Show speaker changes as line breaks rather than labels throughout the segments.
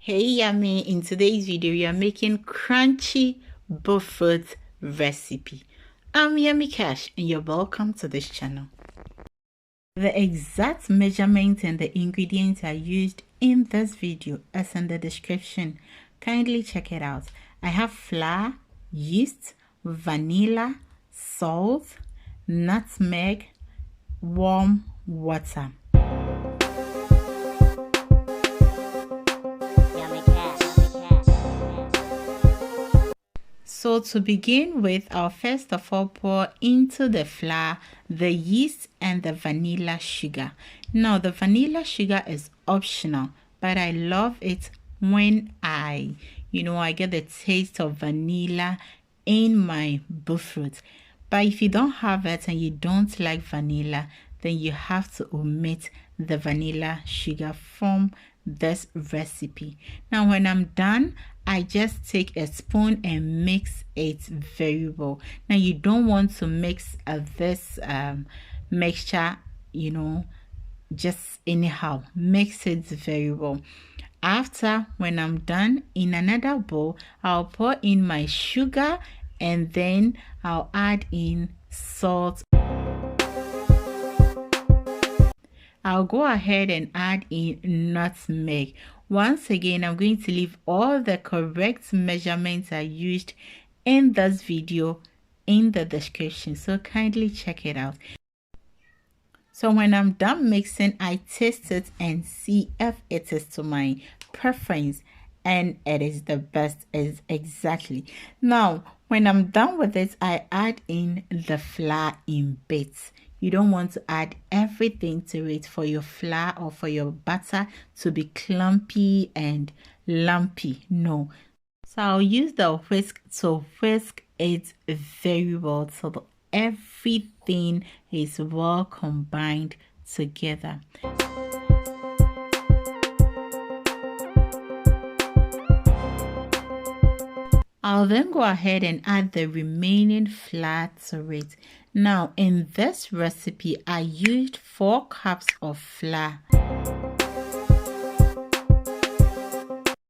Hey yummy, in today's video we are making crunchy Bofrot recipe. I'm Yummy Cash and you're welcome to this channel. The exact measurements and the ingredients are used in this video as in the description. Kindly check it out. I have flour, yeast, vanilla, salt, nutmeg, warm water. So to begin with, I'll first of all pour into the flour the yeast and the vanilla sugar. Now the vanilla sugar is optional, but I love it when I get the taste of vanilla in my Bofrot. But if you don't have it and you don't like vanilla, then you have to omit the vanilla sugar from this recipe. Now when I'm done, I just take a spoon and mix it very well. Now you don't want to mix this mixture, just anyhow. Mix it very well. After, when I'm done, in another bowl, I'll pour in my sugar and then I'll add in salt. I'll go ahead and add in nutmeg. Once again, I'm going to leave all the correct measurements I used in this video in the description, so kindly check it out. So when I'm done mixing, I taste it and see if it is to my preference, and it is the best. Is exactly. Now when I'm done with it, I add in the flour in bits. You don't want to add everything to it for your flour or for your butter to be clumpy and lumpy. No. So I'll use the whisk to whisk it very well so that everything is well combined together. I'll then go ahead and add the remaining flour to it. Now in this recipe, I used 4 cups of flour.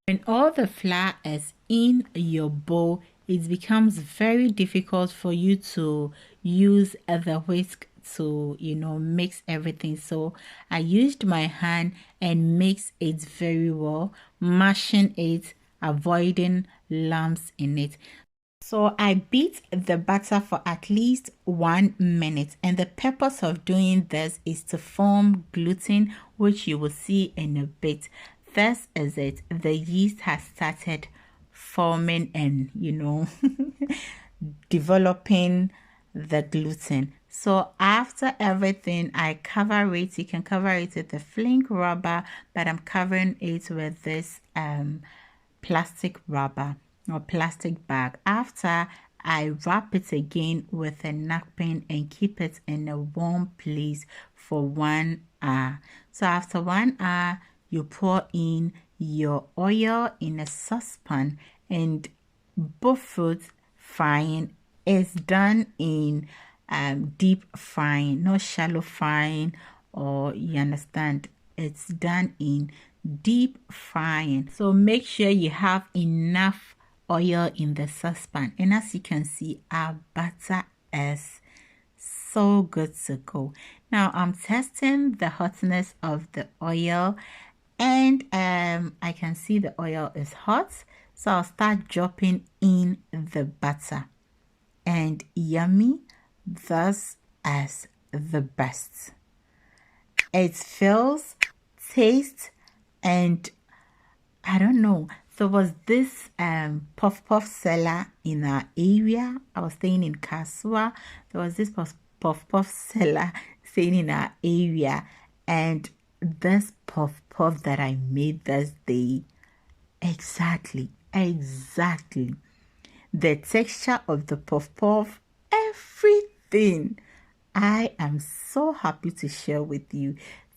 When all the flour is in your bowl, it becomes very difficult for you to use the whisk to mix everything. So I used my hand and mixed it very well, mashing it, avoiding lumps in it. So I beat the butter for at least 1 minute, and the purpose of doing this is to form gluten, which you will see in a bit. This is it. The yeast has started forming and developing the gluten. So after everything, I cover it. You can cover it with a fling rubber, but I'm covering it with this plastic rubber or plastic bag. After, I wrap it again with a napkin and keep it in a warm place for 1 hour. So after 1 hour, you pour in your oil in a saucepan, and Bofrot frying is done in deep frying, not shallow frying, or you understand, it's done in deep frying. So make sure you have enough oil in the saucepan, and as you can see, our butter is so good to go. Now I'm testing the hotness of the oil, and I can see the oil is hot, so I'll start dropping in the butter. And yummy, this is the best. It feels, tastes, and I don't know, there was this puff seller in our area. I was staying in Kasua. There was this puff seller staying in our area, and this puff that I made this day, exactly the texture of the puff, everything. I am so happy to share with you.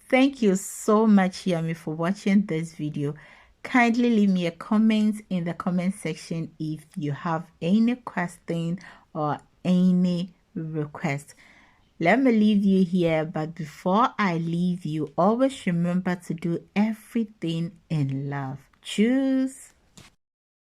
Thank you so much, Yummy, for watching this video. Kindly leave me a comment in the comment section if you have any question or any request. Let me leave you here, but before I leave you, always remember to do everything in love. Tschüss.